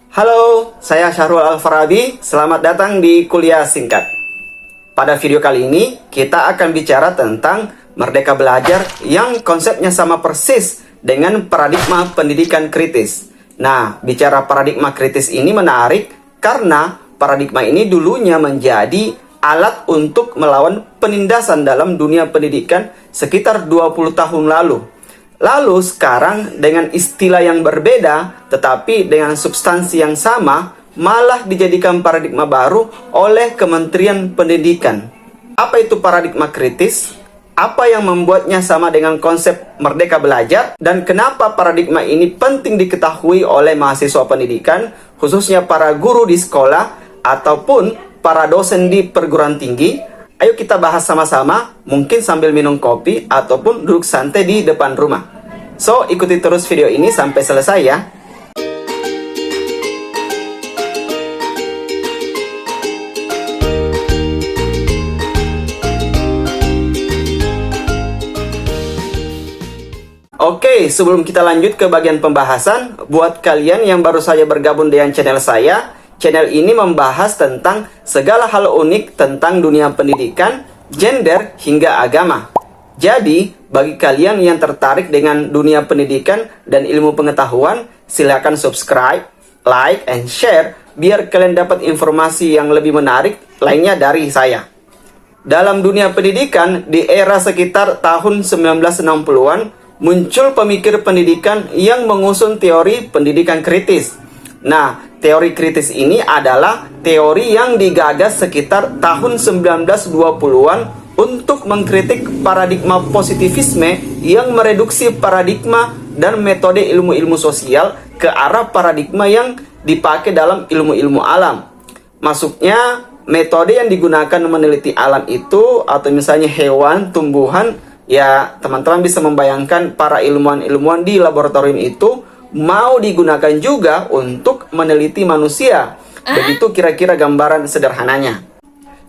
Halo, saya Syahrul Al-Farabi. Selamat datang di Kuliah Singkat. Pada video kali ini, kita akan bicara tentang Merdeka Belajar yang konsepnya sama persis dengan paradigma pendidikan kritis. Nah, bicara paradigma kritis ini menarik karena paradigma ini dulunya menjadi alat untuk melawan penindasan dalam dunia pendidikan sekitar 20 tahun lalu. Lalu sekarang dengan istilah yang berbeda tetapi dengan substansi yang sama malah dijadikan paradigma baru oleh Kementerian Pendidikan. Apa itu paradigma kritis? Apa yang membuatnya sama dengan konsep Merdeka Belajar? Dan kenapa paradigma ini penting diketahui oleh mahasiswa pendidikan, khususnya para guru di sekolah ataupun para dosen di perguruan tinggi? Ayo kita bahas sama-sama, mungkin sambil minum kopi ataupun duduk santai di depan rumah. So, ikuti terus video ini sampai selesai ya. Oke, sebelum kita lanjut ke bagian pembahasan, buat kalian yang baru saja bergabung dengan channel saya, channel ini membahas tentang segala hal unik tentang dunia pendidikan, gender, hingga agama. Jadi, bagi kalian yang tertarik dengan dunia pendidikan dan ilmu pengetahuan, silakan subscribe, like, and share biar kalian dapat informasi yang lebih menarik lainnya dari saya. Dalam dunia pendidikan, di era sekitar tahun 1960-an, muncul pemikir pendidikan yang mengusung teori pendidikan kritis. Nah, teori kritis ini adalah teori yang digagas sekitar tahun 1920-an untuk mengkritik paradigma positivisme yang mereduksi paradigma dan metode ilmu-ilmu sosial ke arah paradigma yang dipakai dalam ilmu-ilmu alam. Maksudnya, metode yang digunakan meneliti alam itu, atau misalnya hewan, tumbuhan, ya teman-teman bisa membayangkan para ilmuwan-ilmuwan di laboratorium itu mau digunakan juga untuk meneliti manusia. Begitu kira-kira gambaran sederhananya.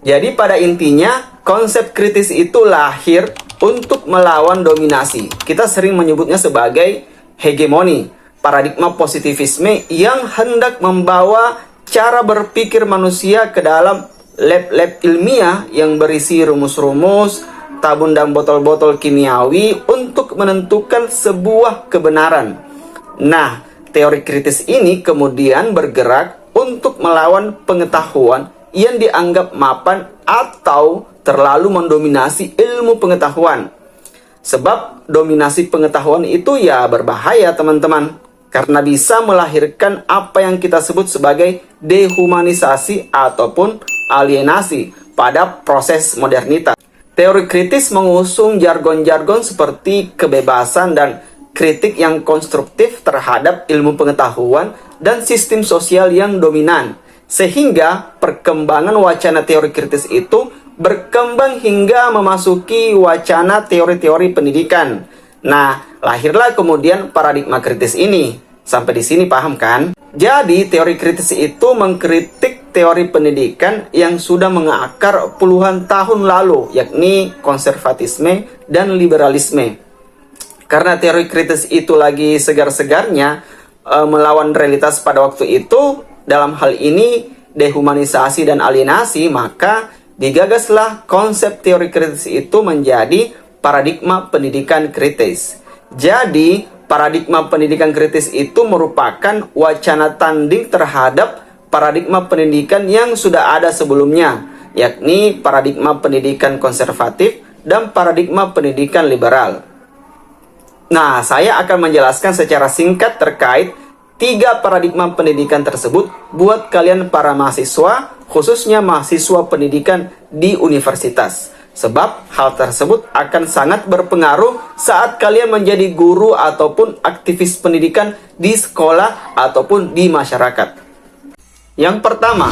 Jadi pada intinya, konsep kritis itu lahir untuk melawan dominasi. Kita sering menyebutnya sebagai hegemoni, paradigma positivisme yang hendak membawa cara berpikir manusia ke dalam lab-lab ilmiah yang berisi rumus-rumus, tabung dan botol-botol kimiawi untuk menentukan sebuah kebenaran. Nah, teori kritis ini kemudian bergerak untuk melawan pengetahuan yang dianggap mapan atau terlalu mendominasi ilmu pengetahuan. Sebab dominasi pengetahuan itu ya berbahaya teman-teman, karena bisa melahirkan apa yang kita sebut sebagai dehumanisasi ataupun alienasi pada proses modernitas. Teori kritis mengusung jargon-jargon seperti kebebasan dan kritik yang konstruktif terhadap ilmu pengetahuan dan sistem sosial yang dominan. Sehingga perkembangan wacana teori kritis itu berkembang hingga memasuki wacana teori-teori pendidikan. Nah, lahirlah kemudian paradigma kritis ini. Sampai di sini paham kan? Jadi, teori kritis itu mengkritik teori pendidikan yang sudah mengakar puluhan tahun lalu, yakni konservatisme dan liberalisme. Karena teori kritis itu lagi segar-segarnya melawan realitas pada waktu itu, dalam hal ini dehumanisasi dan alienasi, maka digagaslah konsep teori kritis itu menjadi paradigma pendidikan kritis. Jadi, paradigma pendidikan kritis itu merupakan wacana tanding terhadap paradigma pendidikan yang sudah ada sebelumnya, yakni paradigma pendidikan konservatif dan paradigma pendidikan liberal. Nah, saya akan menjelaskan secara singkat terkait 3 paradigma pendidikan tersebut buat kalian para mahasiswa, khususnya mahasiswa pendidikan di universitas. Sebab hal tersebut akan sangat berpengaruh saat kalian menjadi guru ataupun aktivis pendidikan di sekolah ataupun di masyarakat. Yang pertama,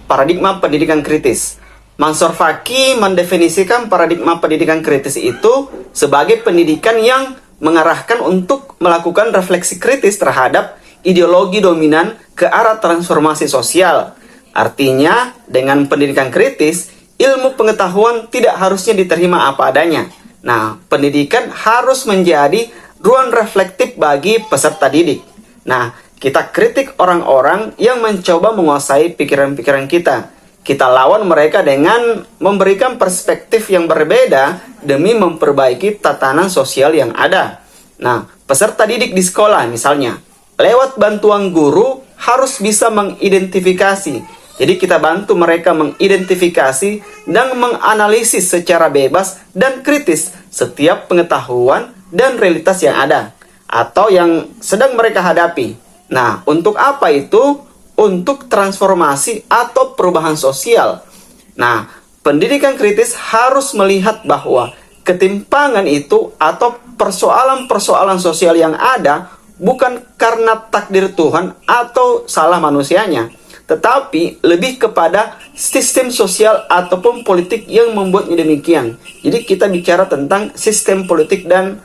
paradigma pendidikan kritis. Mansur Faki mendefinisikan paradigma pendidikan kritis itu sebagai pendidikan yang mengarahkan untuk melakukan refleksi kritis terhadap ideologi dominan ke arah transformasi sosial. Artinya, dengan pendidikan kritis, ilmu pengetahuan tidak harusnya diterima apa adanya. Nah, pendidikan harus menjadi ruang reflektif bagi peserta didik. Nah, Kita kritik orang-orang yang mencoba menguasai pikiran-pikiran kita. Kita lawan mereka dengan memberikan perspektif yang berbeda demi memperbaiki tatanan sosial yang ada. Nah, peserta didik di sekolah misalnya, lewat bantuan guru harus bisa mengidentifikasi. Jadi kita bantu mereka mengidentifikasi dan menganalisis secara bebas dan kritis setiap pengetahuan dan realitas yang ada atau yang sedang mereka hadapi. Nah, untuk apa itu? Untuk transformasi atau perubahan sosial. Nah, pendidikan kritis harus melihat bahwa ketimpangan itu atau persoalan-persoalan sosial yang ada bukan karena takdir Tuhan atau salah manusianya, tetapi lebih kepada sistem sosial ataupun politik yang membuatnya demikian. Jadi kita bicara tentang sistem politik dan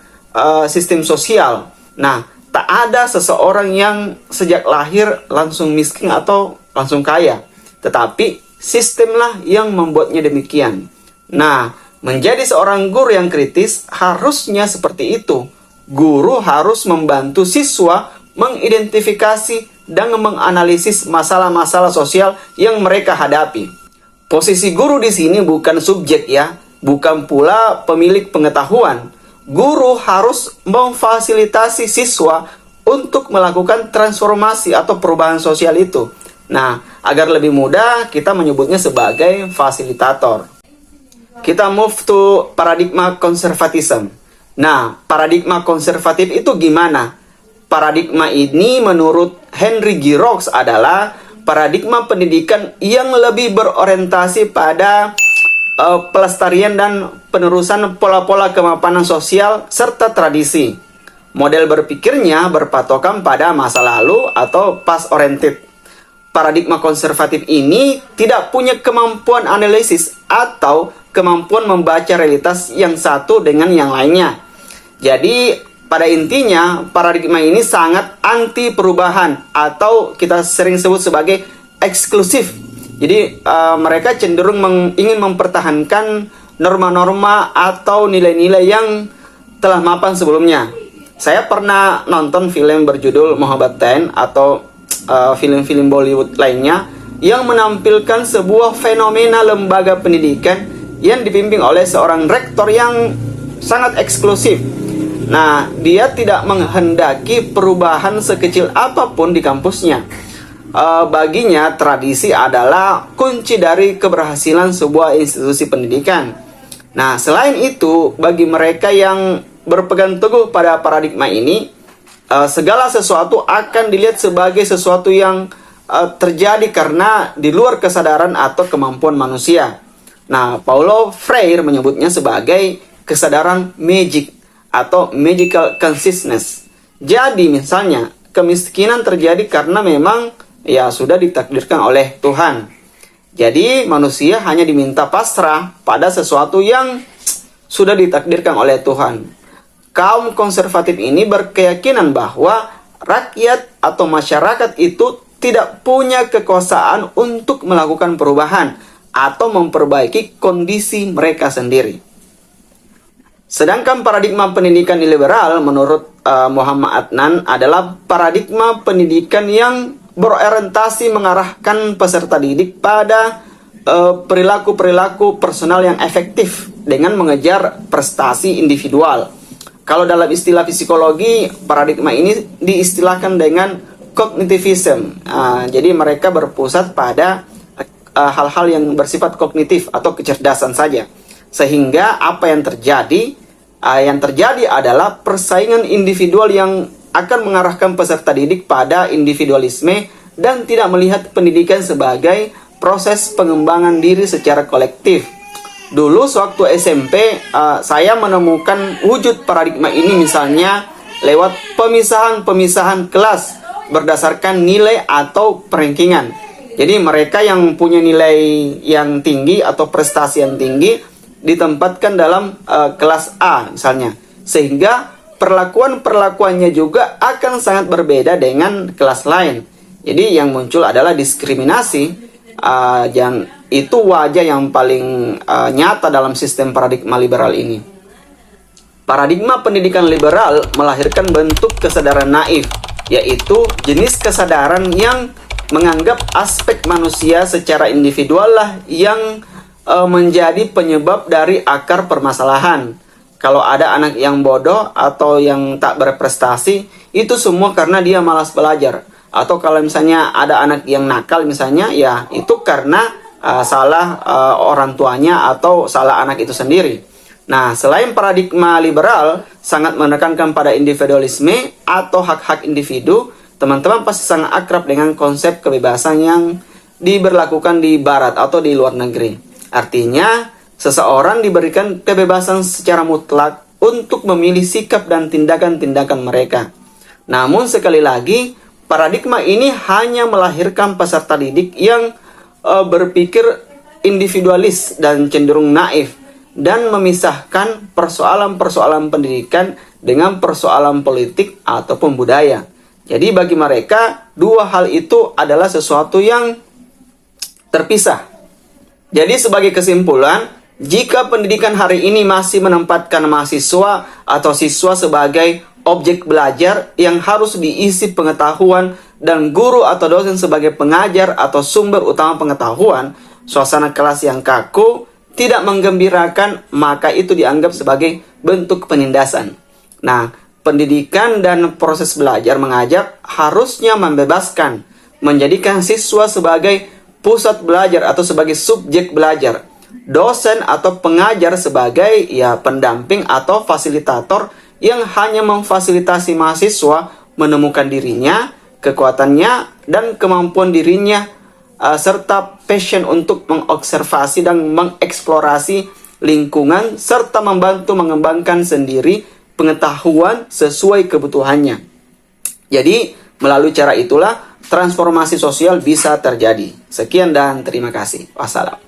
sistem sosial. Nah, tak ada seseorang yang sejak lahir langsung miskin atau langsung kaya, tetapi sistemlah yang membuatnya demikian. Nah, menjadi seorang guru yang kritis harusnya seperti itu. Guru harus membantu siswa mengidentifikasi dan menganalisis masalah-masalah sosial yang mereka hadapi. Posisi guru di sini bukan subjek ya, bukan pula pemilik pengetahuan. Guru harus memfasilitasi siswa untuk melakukan transformasi atau perubahan sosial itu. Nah, agar lebih mudah kita menyebutnya sebagai fasilitator. Kita move to paradigma konservatism. Nah, paradigma konservatif itu gimana? Paradigma ini menurut Henry Giroux adalah paradigma pendidikan yang lebih berorientasi pada pelestarian dan penerusan pola-pola kemapanan sosial serta tradisi. Model berpikirnya berpatokan pada masa lalu atau past oriented. Paradigma konservatif ini tidak punya kemampuan analisis atau kemampuan membaca realitas yang satu dengan yang lainnya. Jadi pada intinya paradigma ini sangat anti perubahan atau kita sering sebut sebagai eksklusif. Jadi mereka cenderung ingin mempertahankan norma-norma atau nilai-nilai yang telah mapan sebelumnya. Saya pernah nonton film berjudul Mohabbatain atau film-film Bollywood lainnya yang menampilkan sebuah fenomena lembaga pendidikan yang dipimpin oleh seorang rektor yang sangat eksklusif. Nah, dia tidak menghendaki perubahan sekecil apapun di kampusnya. Baginya tradisi adalah kunci dari keberhasilan sebuah institusi pendidikan. Nah, selain itu, bagi mereka yang berpegang teguh pada paradigma ini, segala sesuatu akan dilihat sebagai sesuatu yang terjadi karena di luar kesadaran atau kemampuan manusia. Nah, Paulo Freire menyebutnya sebagai kesadaran magic atau magical consciousness. Jadi misalnya, kemiskinan terjadi karena memang ya sudah ditakdirkan oleh Tuhan. Jadi manusia hanya diminta pasrah pada sesuatu yang sudah ditakdirkan oleh Tuhan. Kaum konservatif ini berkeyakinan bahwa rakyat atau masyarakat itu tidak punya kekuasaan untuk melakukan perubahan atau memperbaiki kondisi mereka sendiri. Sedangkan paradigma pendidikan liberal menurut Muhammad Adnan adalah paradigma pendidikan yang berorientasi mengarahkan peserta didik pada perilaku-perilaku personal yang efektif dengan mengejar prestasi individual. Kalau dalam istilah psikologi, paradigma ini diistilahkan dengan cognitivism. Jadi mereka berpusat pada hal-hal yang bersifat kognitif atau kecerdasan saja. Sehingga apa yang terjadi? Yang terjadi adalah persaingan individual yang akan mengarahkan peserta didik pada individualisme dan tidak melihat pendidikan sebagai proses pengembangan diri secara kolektif. Dulu sewaktu SMP, saya menemukan wujud paradigma ini misalnya lewat pemisahan-pemisahan kelas berdasarkan nilai atau perankingan. Jadi mereka yang punya nilai yang tinggi atau prestasi yang tinggi ditempatkan dalam kelas A misalnya. Sehingga perlakuan-perlakuannya juga akan sangat berbeda dengan kelas lain. Jadi yang muncul adalah diskriminasi. Yang itu wajah yang paling nyata dalam sistem paradigma liberal ini. Paradigma pendidikan liberal melahirkan bentuk kesadaran naif yaitu jenis kesadaran yang menganggap aspek manusia secara individual lah yang menjadi penyebab dari akar permasalahan. Kalau ada anak yang bodoh atau yang tak berprestasi, itu semua karena dia malas belajar. Atau kalau misalnya ada anak yang nakal misalnya, ya itu karena salah orang tuanya atau salah anak itu sendiri. Nah, selain paradigma liberal sangat menekankan pada individualisme atau hak-hak individu, teman-teman pasti sangat akrab dengan konsep kebebasan yang diberlakukan di barat atau di luar negeri. Artinya, seseorang diberikan kebebasan secara mutlak untuk memilih sikap dan tindakan-tindakan mereka. Namun sekali lagi, paradigma ini hanya melahirkan peserta didik yang berpikir individualis dan cenderung naif, dan memisahkan persoalan-persoalan pendidikan dengan persoalan politik ataupun budaya. Jadi bagi mereka, dua hal itu adalah sesuatu yang terpisah. Jadi sebagai kesimpulan, jika pendidikan hari ini masih menempatkan mahasiswa atau siswa sebagai objek belajar yang harus diisi pengetahuan dan guru atau dosen sebagai pengajar atau sumber utama pengetahuan, suasana kelas yang kaku, tidak menggembirakan, maka itu dianggap sebagai bentuk penindasan. Nah, pendidikan dan proses belajar mengajar harusnya membebaskan, menjadikan siswa sebagai pusat belajar atau sebagai subjek belajar, dosen atau pengajar sebagai pendamping atau fasilitator yang hanya memfasilitasi mahasiswa menemukan dirinya, kekuatannya, dan kemampuan dirinya, serta passion untuk mengobservasi dan mengeksplorasi lingkungan, serta membantu mengembangkan sendiri pengetahuan sesuai kebutuhannya. Jadi, melalui cara itulah transformasi sosial bisa terjadi. Sekian dan terima kasih. Wassalam.